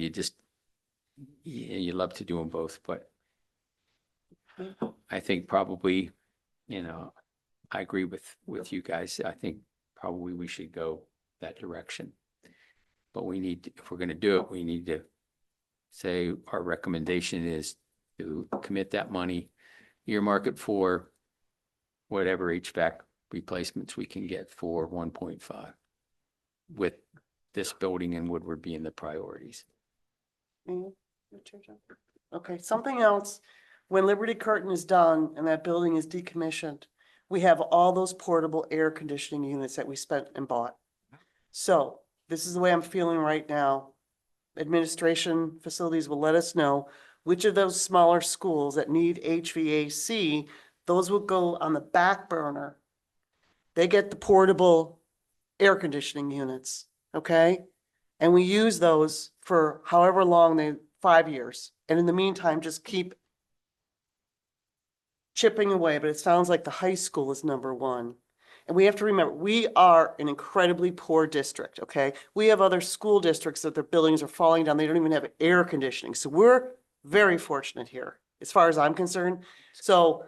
You love to do them both, but I think probably, I agree with you guys. I think probably we should go that direction. But if we're going to do it, we need to say our recommendation is to commit that money, earmark it for whatever HVAC replacements we can get for 1.5, with this building in Woodward being the priorities. Okay, something else, when Liberty Curtain is done and that building is decommissioned, we have all those portable air conditioning units that we spent and bought. So this is the way I'm feeling right now. Administration facilities will let us know which of those smaller schools that need HVAC, those will go on the back burner. They get the portable air conditioning units, okay? And we use those for however long 5 years. And in the meantime, just keep chipping away, but it sounds like the high school is number one. And we have to remember, we are an incredibly poor district, okay? We have other school districts that their buildings are falling down. They don't even have air conditioning. So we're very fortunate here, as far as I'm concerned. So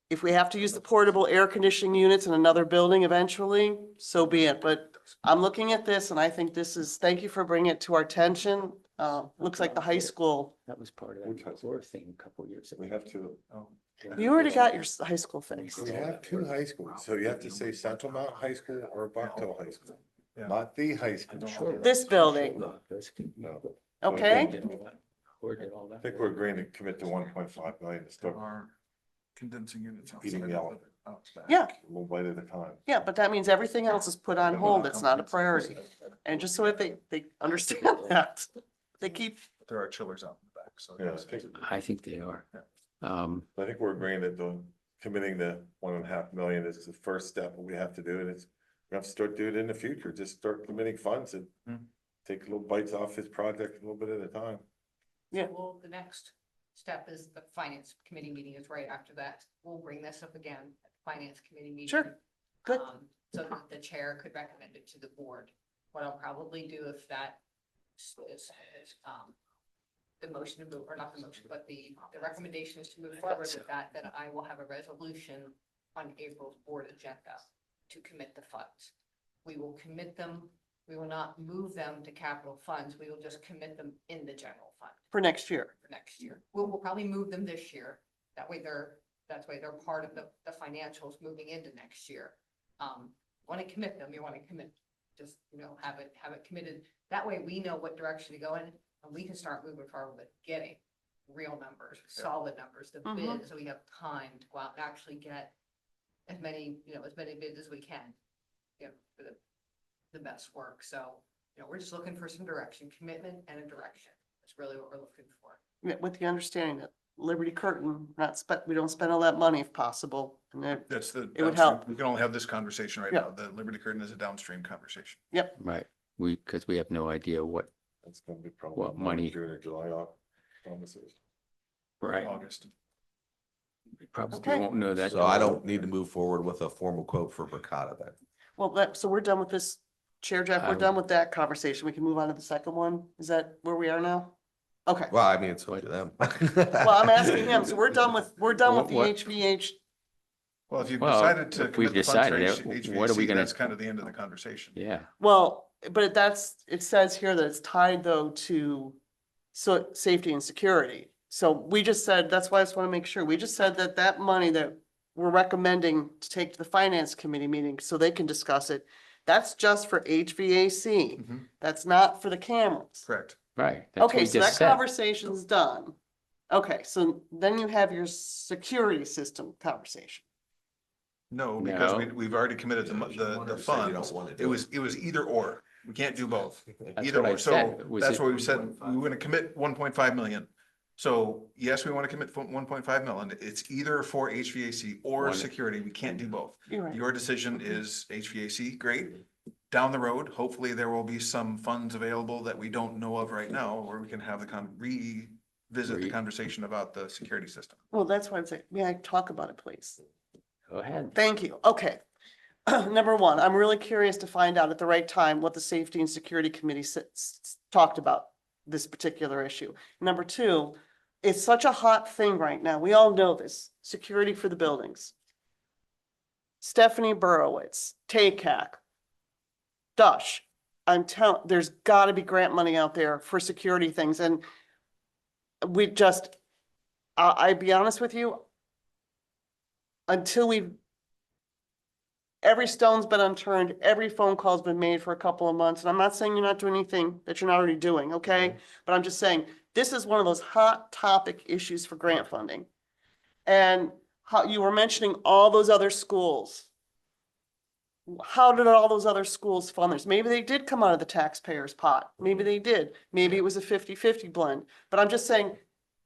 if we have to use the portable air conditioning units in another building eventually, so be it. But I'm looking at this and I think this is, thank you for bringing it to our attention. Looks like the high school, That was part of Which that high floor thing a couple years ago. We have to, you already got your high school fixed. we have two high schools, so you have to say Central Mount High School or Bucktail High School, Yeah. not the high school. This building, No. okay? Where did all I that? think we're agreeing to commit to 1.5 million to There start are condensing units. eating outside the of elephant. out back. Yeah, a little bite at a time. yeah, but that means everything else is put on hold. It's not a priority. And just so that they understand that, they keep, There are chillers out in the back, so. Yeah, yes. I think they are. Yeah. I think we're agreeing that committing the 1.5 million is the first step we have to do, and we have to start doing it in the future, just start committing funds and Hmm. take little bites off his project a little bit at a time. yeah. Well, the next step is the finance committee meeting is right after that. We'll bring this up again at the finance committee meeting. Sure. Good. So that the chair could recommend it to the board. What I'll probably do if that is, the motion to move, or not the motion, but the recommendation is to move forward with that, then I will have a resolution on April's board agenda to commit the funds. We will commit them, we will not move them to capital funds, we will just commit them in the general fund For next year. for next year. We'll probably move them this year. That way they're part of the financials moving into next year. Want to commit them, you want to commit, just, have it committed. That way we know what direction to go in and we can start moving forward with getting real numbers, solid numbers, the Mhm. bids, so we have time to go out and actually get as many bids as we can, for the best work. So, we're just looking for some direction, commitment and a direction. That's really what we're looking for. Yeah, with the understanding that Liberty Curtain, we don't spend all that money if possible. And that, That's the. It would downstream. help. We can only have this conversation right Yeah. now. The Liberty Curtain is a downstream conversation. Right, because we have no idea what, That's gonna be probably. What money? June or July off promises. right, August. we probably Okay. won't know that. So I don't need to move forward with a formal quote for Verkada then. well, so we're done with this. Chair Jeff, we're I- done with that conversation. We can move on to the second one. Is that where we are now? Okay. Well, I mean, it's up to them. Well, I'm asking him. So we're done with the What- HVH. Well, if you've Well, decided to if we've commit the funds for decided it, what are we HVAC, gonna- that's kind of the end of the conversation. Yeah, Well, but it says here that it's tied though to safety and security. So we just said, that's why I just want to make sure. We just said that money that we're recommending to take to the finance committee meeting so they can discuss it, that's just for HVAC. Mhm. That's not for the cameras. Correct. right. That's what Okay, we so just that said. conversation's done. Okay, so then you have your security system conversation. No, because No. we've already committed the funds. It was either or. We can't do both. That's Either what I or. said. So Was that's it- what we said. We want to commit 1.5 million. So yes, we want to commit 1.5 million. It's either for HVAC or One- security. We can't do both. You're right. Your decision is HVAC, great. Down the road, hopefully there will be some funds available that we don't know of right now, where we can have revisit the Re- conversation about the security system. Well, that's why I'm saying, may I talk about it, please? Go ahead. Thank you. Okay. Number one, I'm really curious to find out at the right time what the Safety and Security Committee talked about this particular issue. Number two, it's such a hot thing right now. We all know this, security for the buildings. Stephanie Burowitz, TACAC, Dush. There's gotta be grant money out there for security things and we just, I'd be honest with you, until every stone's been unturned, every phone call's been made for a couple of months, and I'm not saying you're not doing anything that you're not already doing, okay? But I'm just saying, this is one of those hot topic issues for grant funding. And how you were mentioning all those other schools. How did all those other schools fund this? Maybe they did come out of the taxpayers' pot. Maybe they did. Maybe it was a 50-50 blend. But I'm just saying,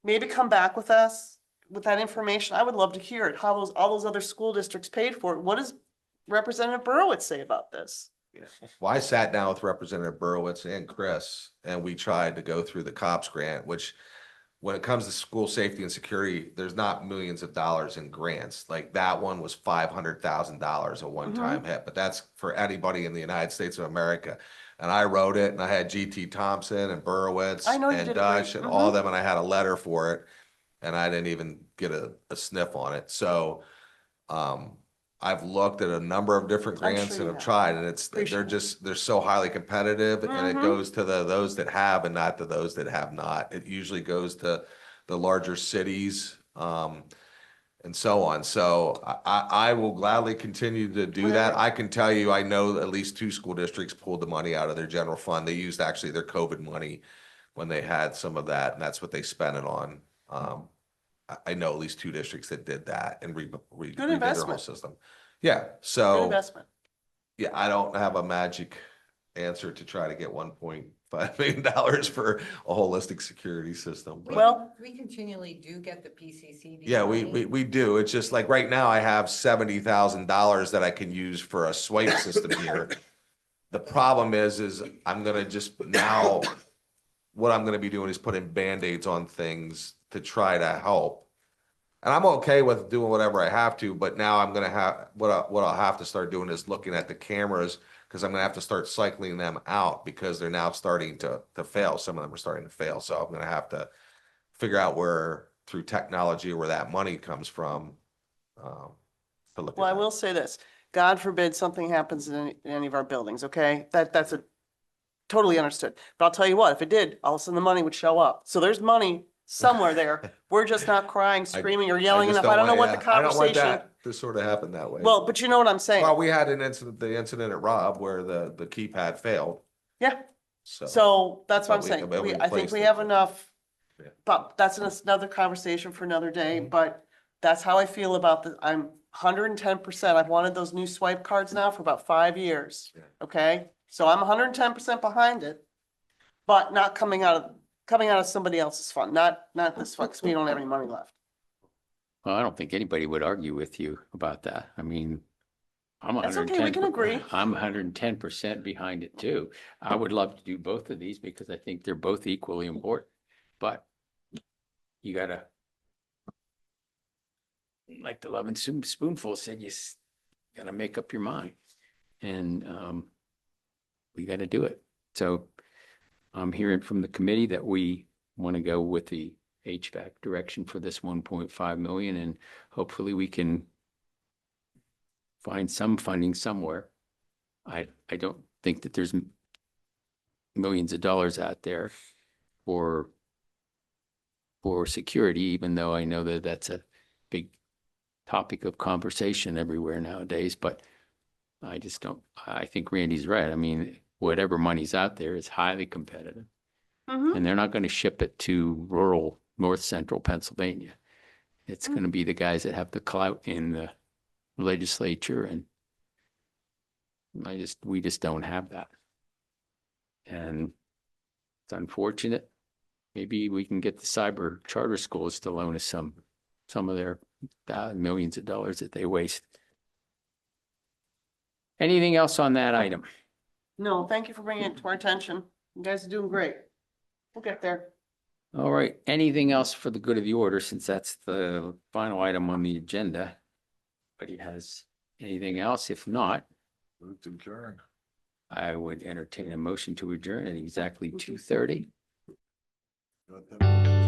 maybe come back with us with that information. I would love to hear it, how all those other school districts paid for it. What does Representative Burowitz say about this? Well, I sat down with Representative Burowitz and Chris, and we tried to go through the COPS grant, which when it comes to school safety and security, there's not millions of dollars in grants. Like that one was $500,000 a one-time hit, but that's for anybody in the United States of America. And I wrote it, and I had G.T. Thompson and Burowitz I know you and did a great- Dush and all of them, and I had a letter for it, and I didn't even get a sniff on it. So, I've looked at a number of different I'm grants sure and you have have. tried, and Appreciate they're it. just, they're so highly competitive, and it Mhm. goes to those that have and not to those that have not. It usually goes to the larger cities, and so on. So I will gladly continue to do that. Whatever. I can tell you, I know at least 2 school districts pulled the money out of their general fund. They used actually their COVID money when they had some of that, and that's what they spent it on. I know at least 2 districts that did that and redid their whole investment. system. Yeah, Good so, investment. yeah, I don't have a magic answer to try to get $1.5 million for a holistic security system. but- Well- We continually do get the PCCD. Yeah, we money. do. It's just like right now I have $70,000 that I can use for a swipe system here. The problem is I'm gonna just now, what I'm gonna be doing is putting Band-Aids on things to try to help. And I'm okay with doing whatever I have to, but now I'm gonna have, what I'll have to start doing is looking at the cameras, because I'm gonna have to start cycling them out because they're now starting to fail. Some of them are starting to fail, so I'm gonna have to figure out where, through technology, where that money comes from. To look at Well, I that. will say this, God forbid something happens in any of our buildings, okay? That's a totally understood. But I'll tell you what, if it did, all of a sudden the money would show up. So there's money somewhere there. We're just not crying, screaming, or yelling just enough. I don't know what the want- yeah, I don't want conversation. that to sort of happen that way. Well, but you know what I'm Well, saying? we had an incident, the incident at Rob where the keypad failed, Yeah, so. so that's what I'm But saying. but I think replaced we it. have enough. Yeah. But that's another conversation for another day, but that's how I feel about the, I'm 110%. I've wanted those new swipe cards now for about 5 years. Yeah. Okay, so I'm 110% behind it. But not coming out of somebody else's fund, not this fund, because we don't have any money left. Well, I don't think anybody would argue with you about that. I mean, I'm That's okay, 110. we can agree. I'm 110% behind it too. I would love to do both of these because I think they're both equally important. But you gotta, like the Loving Spoonful said, gotta make up your mind. And we gotta do it. So I'm hearing from the committee that we want to go with the HVAC direction for this 1.5 million, and hopefully we can find some funding somewhere. I don't think that there's millions of dollars out there for security, even though I know that that's a big topic of conversation everywhere nowadays, but I just don't, I think Randy's right. I mean, whatever money's out there is highly competitive. Mhm. And they're not going to ship it to rural north central Pennsylvania. It's going to be the guys that have the clout in the legislature, and we just don't have that. And it's unfortunate. Maybe we can get the cyber charter schools to loan us some of their millions of dollars that they waste. Anything else on that item? No, thank you for bringing it to our attention. You guys are doing great. We'll get there. All right, anything else for the good of the order, since that's the final item on the agenda? Anybody has anything else? If not, Move to adjourn. I would entertain a motion to adjourn at exactly 2:30. You want them-